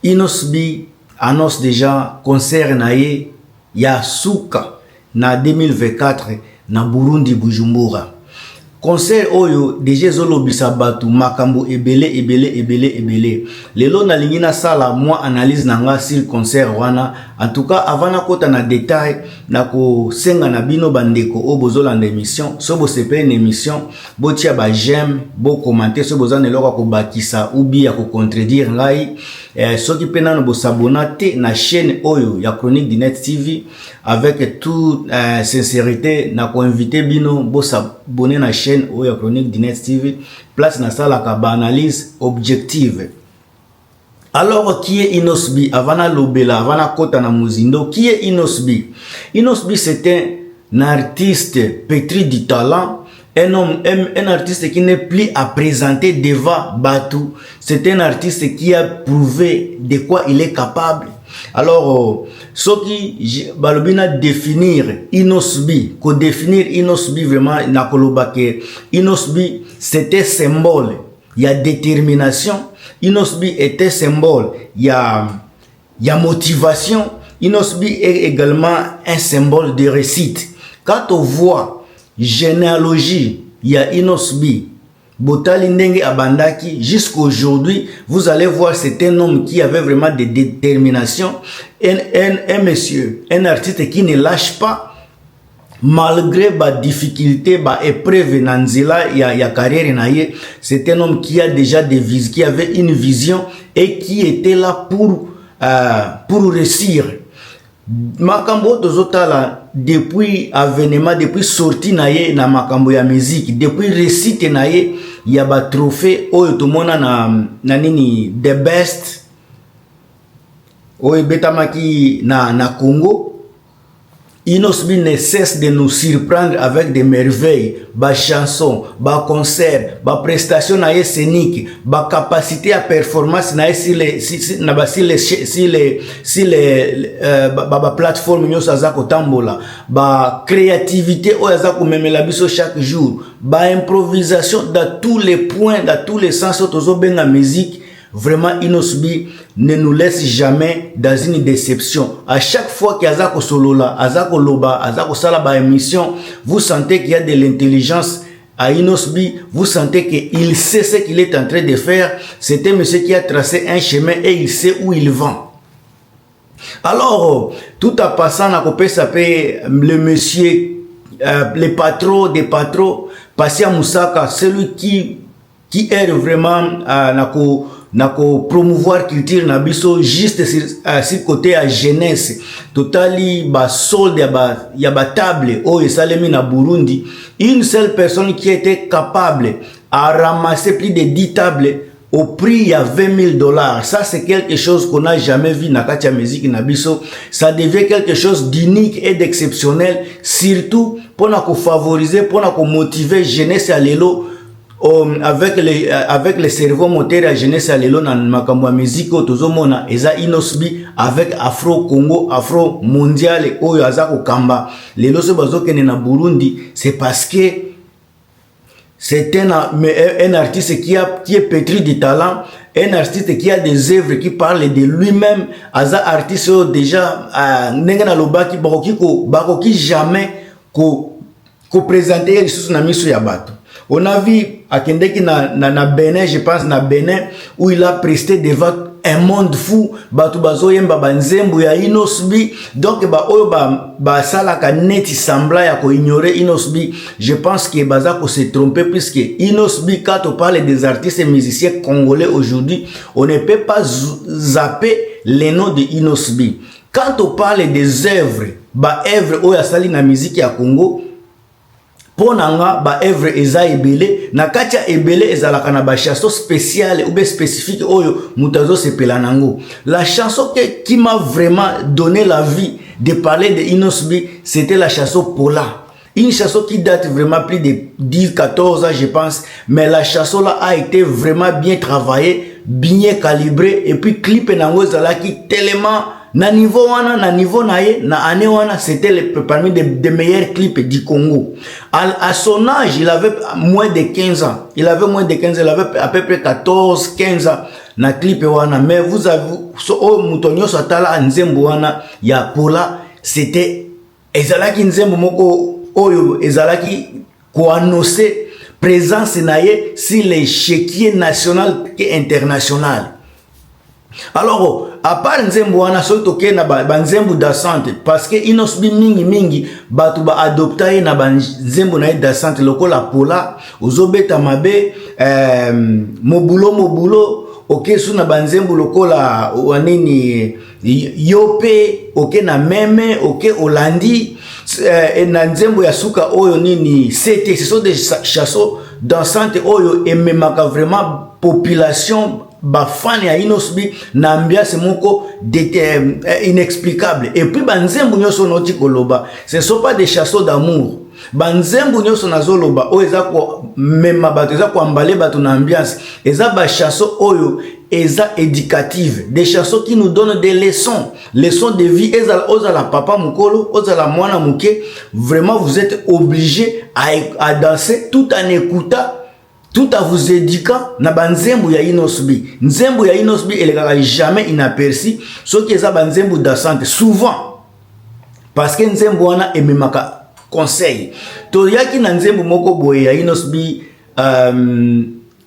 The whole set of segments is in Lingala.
Inosbi annonce déjà concert naye ya suka na 2024 na Burundi Bujumbura. Concert oyo déjà zolobisa batu makambo ebele. Lelo na lingina sala moi analyse nanga sur concert wana. En tout cas avant na kota na détail na ko senga na bino bandeko o bozolanda émission. So bo sepe une émission botia ba j'aime, bo commenter so bozana eloko ko bakisa ou bien ko contredire ngai. Soki pena no bo s'abonner na chaîne oyo ya Chronique du Net TV avec toute sincérité na ko inviter bino bo s'abonner na chaîne oyo ya Chronique du Net TV place na sala ka ba analyse objective. Alors qui est Inosbi avana lobela avana kota na muzindo, qui est Inosbi? Inosbi c'est un artiste pétri du talent. Un artiste qui n'est plus à présenter devant Batou. C'est un artiste qui a prouvé de quoi il est capable. Alors, ce qui balobina définir Inosbi, ko définir Inosbi vraiment na kolobake. Inosbi c'était symbole, il y a détermination. Inosbi était symbole, il y a motivation. Inosbi est également un symbole de réussite. Quand on voit généalogie, il y a Inosbi, Botali Ndenge Abandaki, jusqu'aujourd'hui, vous allez voir, c'est un homme qui avait vraiment de détermination, un monsieur, un artiste qui ne lâche pas, malgré les difficultés, les épreuves, il y a carrière, c'est un homme qui a déjà des visions, qui avait une vision et qui était là pour réussir. Makambo tozotala depuis avènement, depuis sortie naye na makambo ya musique, depuis récite naye ya ba trophée oyo tomona na nini the best oyo betamaki na Congo. Inosbi ne cesse de nous surprendre avec des merveilles, ba chansons, ba concerts, ba prestations naye scéniques, ba capacité à performance naye sur les plateformes nyoso azako tambola, ba créativité oyo azako memela biso chaque jour, ba improvisation dans tous les points, dans tous les sens tozo benga musique. Vraiment, Inosbi ne nous laisse jamais dans une déception. À chaque fois qu'il y a Azako Solola, Azako Loba, Azako Salaba émission, vous sentez qu'il y a de l'intelligence à Inosbi, vous sentez qu'il sait ce qu'il est en train de faire. C'est un monsieur qui a tracé un chemin et il sait où il va. Alors, tout en passant, le monsieur, le patron des patrons, Passia Moussaka, celui qui aide vraiment nako promouvoir culture na biso juste sur côté à jeunesse totali ba solde ya ba table o esalemi na Burundi, une seule personne qui était capable à ramasser plus de 10 tables au prix à $20,000. Ça c'est quelque chose qu'on n'a jamais vu na katia musique na biso. Ça devient quelque chose d'unique et d'exceptionnel, surtout pour favoriser, pour motiver jeunesse à l'élo. Avec les cerveaux moteurs à jeunesse à l'élo na makambo musique tozomona eza Inosbi avec Afro Congo, Afro mondial oyo azako kamba lelo so bazokene na Burundi, c'est parce que c'est un artiste qui est pétri de talent, un artiste qui a des œuvres qui parlent de lui-même. Aza artiste déjà nengana lobaki bakoki jamais ko présenter les choses na miso ya bato. On a vu à Kendeki na Bénin, je pense na Bénin, où il a presté devant un monde fou. Batu bazo yemba banzembo ya Inosbi. Donc ba salaka neti sembla ya ko ignorer Inosbi. Je pense que baza ko se tromper puisque Inosbi, quand on parle des artistes et musiciens congolais aujourd'hui, on ne peut pas zapper les noms de Inosbi. Quand on parle des œuvres, œuvres oya sali na musique ya Congo, ponanga ba œuvre eza ebele na katia ebele ezalaka na ba chanson spéciale ou bien spécifique oyo mutazo sepela nango. La chanson qui m'a vraiment donné la vie de parler de Inosbi, c'était la chanson Pola. Une chanson qui date vraiment plus de 10-14 ans je pense, mais la chanson là a été vraiment bien travaillée, bien calibrée, et puis clip nango ezalaki tellement na niveau wana, na niveau nae, na année wana, c'était parmi des meilleurs clips du Congo. À son âge, il avait moins de 15 ans. Il avait à peu près 14, 15 ans. Na clip wana, mais vous avez, oh, Moutonio Satala, Nzembo wana, ya Pola, c'était, ezalaki Nzembo moko, oyo, ezalaki, ko annoncer, présence naie, si l'échiquier national et international. Alors, à part Nzembo wana, so toke na ba Nzembo dasante, parce que inosbi mingi, batu ba adopta na ba Nzembo na dasante, lokola Pola, ozobeta mabe, mobulo, ok, suna banzembu lokola wanini yope, ok na meme, ok olandi, na nzembo ya suka oyo nini c'était, ce sont des chansons dansantes oyo ememaka vraiment population ba fan ya inosbi na ambiance moko inexplicable. Et puis banzembu nyoso noti koloba, ce ne sont pas des chansons d'amour. Banzembu nyoso nazoloba o eza ko mema bato eza ko ambale bato na ambiance, eza ba chansons oyo eza éducative, des chansons qui nous donnent des leçons de vie. Ozala papa mukolo, ozala mwana muke, vraiment vous êtes obligé à danser tout en écoutant, tout en vous éduquant na banzembu ya inosbi. Nzembu ya inosbi elle jamais inaperçu, ce qui eza banzembu dansante souvent parce que nzembu wana ememaka conseil. To yaki na nzembo moko boye ya inosbi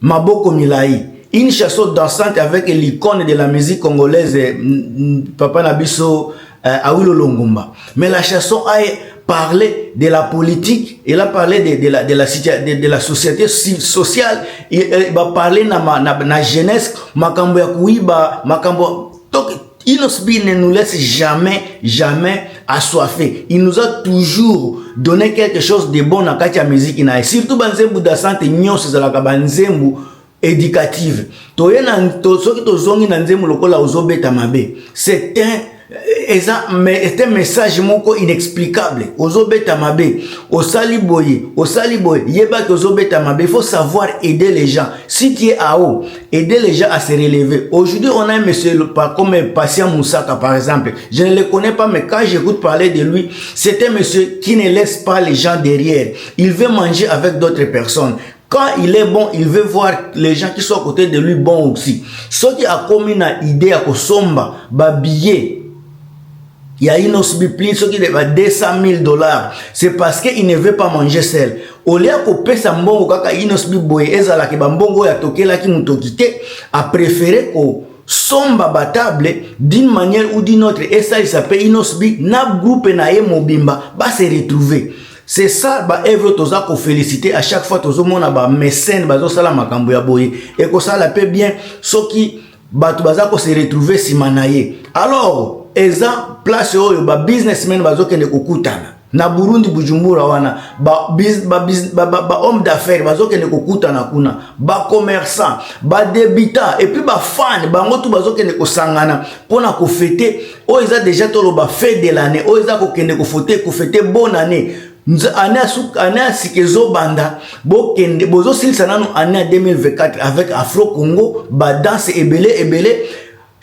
Maboko Milai, une chanson dansante avec l'icône de la musique congolaise Papa Nabiso Awilo Longomba. Mais la chanson a parlé de la politique, elle a parlé de la société sociale, elle va parler na jeunesse, makambo ya kuiba, makambo. Donc Inosbi ne nous laisse jamais assoiffés. Il nous a toujours donné quelque chose de bon dans la musique. Surtout banzembu dasante nyonso zalaka banzembu éducative. Toyena soki tozongi na nzembu lokola ozobeta mabe. C'est un message moko inexplicable. Ozobeta mabe, osali boye, yeba que ozobeta mabe. Il faut savoir aider les gens. Si tu es à haut, aider les gens à se relever. Aujourd'hui, on a un monsieur comme Patient Moussaka par exemple. Je ne le connais pas, mais quand j'écoute parler de lui, c'est un monsieur qui ne laisse pas les gens derrière. Il veut manger avec d'autres personnes. Quand il est bon, il veut voir les gens qui sont à côté de lui bons aussi. Ce qui a commis une idée à Kosomba, babiller. Il y a une plus ce qui est à $200,000. C'est parce qu'il ne veut pas manger seul. Au lieu de pesa mbongo kaka inosbi boye ezala ke bambongo ya tokela ki mutokite a préféré ko somba batable d'une manière ou d'une autre. Et ça il s'appelle inosbi na groupe na ye mobimba ba se retrouver. C'est ça ba evre toza ko féliciter à chaque fois tozo mona ba mécène bazo sala makambo ya boye et ko sala pe bien soki batu baza ko se retrouver simanaye. Alors eza place oyo ba businessmen bazokende kokutana na Burundi Bujumbura wana ba homme d'affaires bazokende kokutana kuna ba commerçant ba débutant et puis ba fan bango tu bazokende kosangana pona ko fêter o eza déjà tolo ba fête de l'année o eza kokende ko fêter bonne année année sikezo banda bokende bozo silisa nanu année 2024 avec Afro Congo ba danse ebele.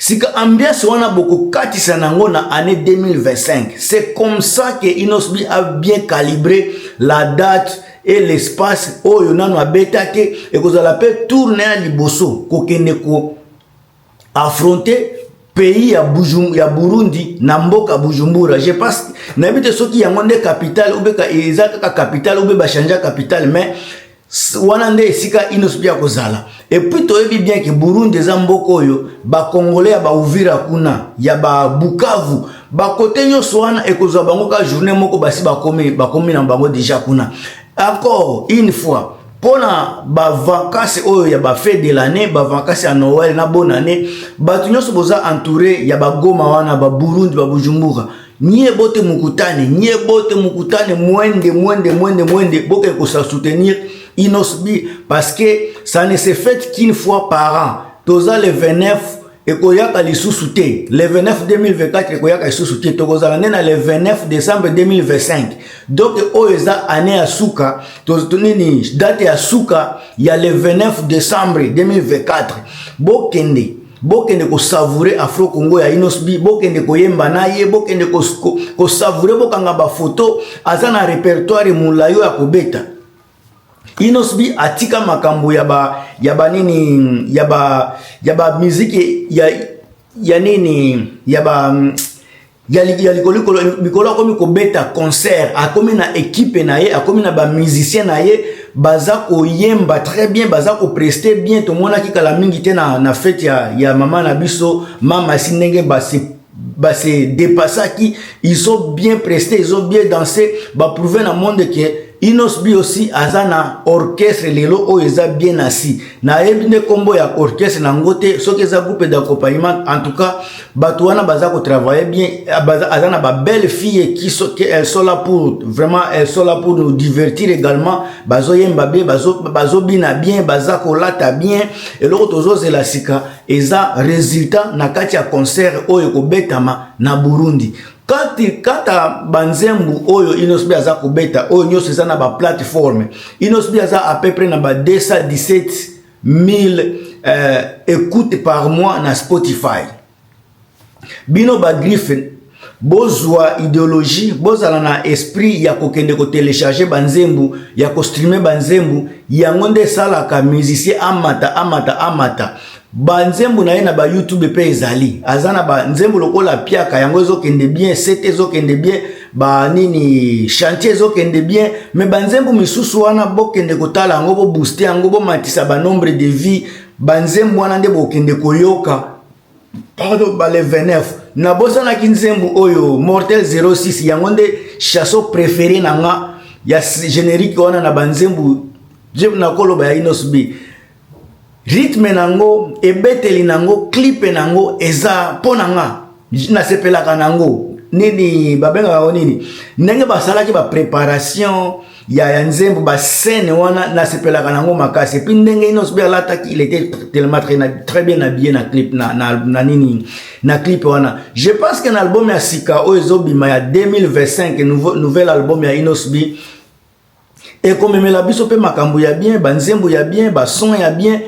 Sika ambiance wana boko katisa nango na année 2025. C'est comme ça que Inosbi a bien calibré la date et l'espace où yonano abetake et que vous allez tourner à liboso kokende ko affronter pays ya Burundi na mboka Bujumbura. Je pense nabite soki yango nde capitale ou beka ezaka capitale ou be chanja capitale mais wana nde esika Inosbi ya kozala. Et puis toyebi bien que Burundi eza mboka oyo ba Congolais ya ba Uvira kuna ya ba Bukavu ba kote nyonso wana ekozwa bango ka journée moko basi bakomi na bango déjà kuna. Encore une fois pona ba vacances oyo ya ba fête de l'année, ba vacances ya Noël na bonne année, batu nyonso boza entouré ya ba Goma wana ba Burundi ba Bujumbura. Nye bote mukutane mwende boke ko sa soutenir Inosbi parce que ça ne se fait qu'une fois par an. Toza le 29 et koyaka li sous-souté. Le 29 2024 et koyaka li sous-souté. Toza l'année le 29 décembre 2025. Donc oeza année à Souka. Tozonini date à Souka. Il y a le 29 décembre 2024. Bokende. bokende ko savourer Afro Congo ya Inosbi, bokende ko yemba na ye, bokende ko savourer bokanga ba photo azana répertoire mulayo ya kobeta. Inosbi atika makambo ya ba nini ya ba musique ya nini ya ba ya likolo akomi kobeta concert, akomi na équipe na ye, akomi na ba musicien na ye, baza ko yemba très bien, baza ko prester bien. To mona ki kala mingi te na fête ya mama na biso mama sinenge se dépasser qui ils ont bien presté, ils ont bien dansé, ba prouver na monde que Inosbi aussi azana orchestre lelo o eza bien assis na ebine kombo ya orchestre na ngote soki eza groupe d'accompagnement. En tout cas batouana baza ko travailler bien, azana ba belle fille qui elles sont là pour vraiment, elles sont là pour nous divertir également. Bazo yemba bien, bazo bina bien, baza ko lata bien, et l'autre tozo zela sika eza résultat na kati ya concert oyo ko betama na Burundi. Kata banzembu oyo Inosbi aza kubeta oyo nyoso eza na ba plateforme, Inosbi aza à peu près na ba 217 000 écoutes par mois na Spotify. Bino ba griffe bozwa idéologie, bozala na esprit ya kokende ko télécharger banzembu, ya ko streamer banzembu, yango nde salaka musicien amata. Banzembu na ye na ba YouTube pe ezali azana ba nzembu lokola piaka yango ezokende bien, sete ezokende bien, ba nini chantier ezokende bien, mais banzembu misusu wana bokende kotala yango bo booster yango bo matisa ba nombre de vie. Banzembu wana nde bokende koyoka pardon ba le 29 na bosana kinzembu oyo Mortel 06 yango nde chanson préférée nanga ya générique wana na banzembu je na koloba ya Inosbi. Rythme nango, ebeteli nango, clip nango, eza ponanga, na sepelaka nango, nini, babenga wa nini, nenge basalaki ba préparation, ya nzembo, ba scène wana, na sepelaka nango makasi, puis nenge Inosbi alataki, il était tellement très bien habillé na clip, na nini, na clip wana. Je pense que l'album ya Sika, Oezobima, ya 2025, nouvel album ya Inosbi, et comme me la biso pe makambo ya bien, banzembo ya bien, ba son ya bien,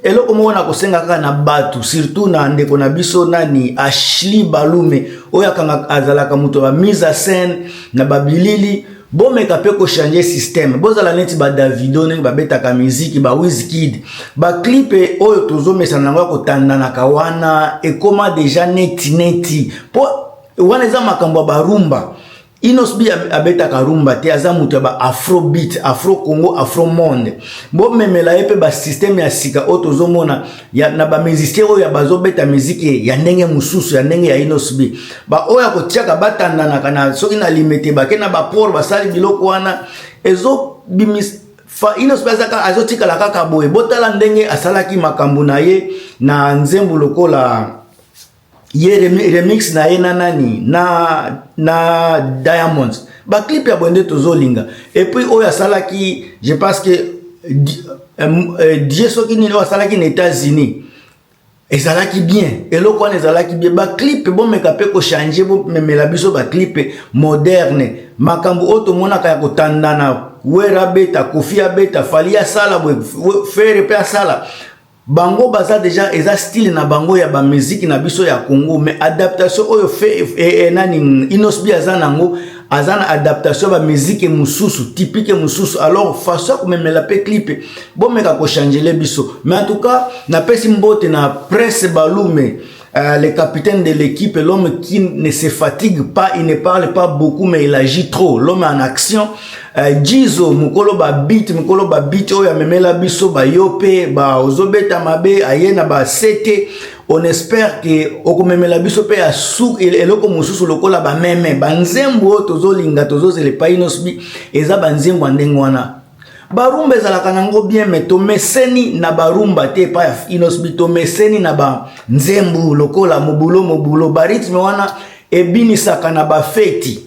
eloko moko na kosenga kaka na batu, surtout na ndeko na biso nani Ashley Balume oyo akanga azalaka muto ba mise en scène na babilili bomeka pe ko changer système, bozala neti ba Davido ndenge babetaka musique, ba Wizkid ba clip oyo tozomesa nango kotanda na kawana ekoma déjà neti po wana eza makambo ba rumba. Inosbi abeta karumba te aza mutu ba afrobeat, afro Congo, afro monde. Bo memela yepe ba système ya sika otozomona ya na ba musicien oyo ya bazo beta musique ya ndenge mususu ya ndenge ya Inosbi. Ba oya ko tiaka batanda na kana soki na limité ba kena ba port ba sali biloko wana ezo bimis fa Inosbi azaka azotika la kaka boye botala ndenge asalaki makambo na ye na nzembu lokola ye remix na ye na nani na Diamonds ba clip ya bonde tozolinga, et puis oya salaki je pense que die soki ni salaki na États-Unis ezalaki bien, eloko wana ezalaki bien, ba clip bon meka pe ko changer bo memela biso ba clip moderne makambo oto mona ka kotandana wera beta kofia beta falia sala bo faire pe sala bango baza déjà eza style na bango ya ba musique na biso ya Congo, mais adaptation oyo fait nani Inosbi azanango azana adaptation ba musique mususu typique mususu, alors façon comme memela pe clip bon meka ko changer le biso. Mais en tout cas na pesi mbote na Prince Balume, le capitaine de l'équipe, l'homme qui ne se fatigue pas, il ne parle pas beaucoup mais il agit trop, l'homme en action. Jizo mukolo ba beat oya memela biso ba yope ba ozobeta mabe ayena ba sete. On espère que okomemela biso pe ya souk eloko mususu lokola ba meme banzembo tozolinga tozozele pa Inosbi eza banzembo ndengo wana. Barumba ezalaka nango bien, mais to meseni na barumba te pa Inosbi, to meseni na ba nzembo lokola mobulo ba rythme wana ebinisaka na ba feti.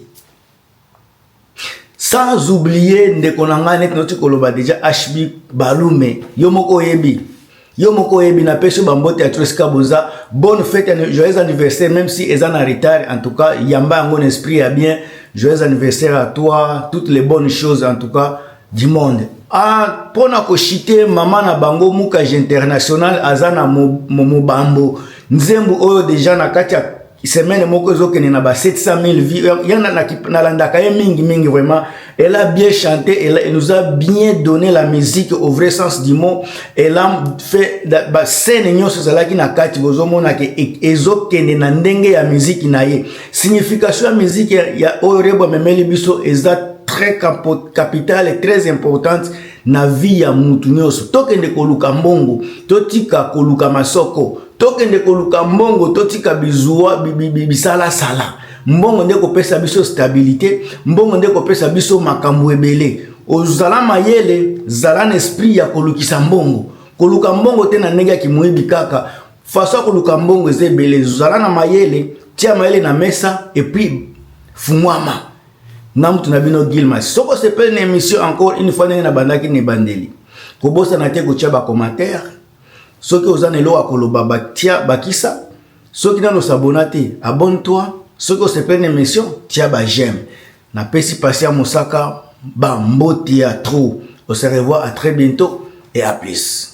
Sans oublier ndeko nanga net noti koloba déjà HB Balume yomoko yebi na peso bambote ya Treska Boza, bonne fête, joyeux anniversaire, même si eza na retard. En tout cas yamba ngon esprit ya bien, joyeux anniversaire à toi, toutes les bonnes choses en tout cas du monde. Ah, pona ko chiter mama na bango Mukage International azana mobambo nzembu oyo deja na kati ya semaine moko ezokene na ba 700 000 vues yana na landaka ye mingi vraiment. Elle a bien chanté, elle nous a bien donné la musique au vrai sens du mot. Elle a fait ba scène nyonso zalaki na kati bozomona ke ezokene na ndenge ya musique na ye. Signification ya musique ya orebo memeli biso eza très capitale et très importante na vie ya mutu nyonso. Tokende koluka mbongo, totika koluka masoko, tokende koluka mbongo, totika bizuwa bisala sala. Mbongo nde kopesa biso stabilité, mbongo nde kopesa biso makambo ebele. Ozala mayele, zala na esprit ya kolukisa mbongo. Koluka mbongo te na ndenge ki moyibi kaka. Faso koluka mbongo ezebele, zala na mayele, tia mayele na mesa et puis fumwama. Namutu na bino Gilmas. Soko sepele une émission encore une fois na bandaki ne bandeli. Kobosa na te ko tia ba commentaire. Soki ozana elo akoloba batia bakisa. Soki na no s'abonner, abonne-toi. Soki sepele une émission, tia ba j'aime. Na pesi passer à Mosaka ba mboti ya trop. On se revoit à très bientôt et à plus.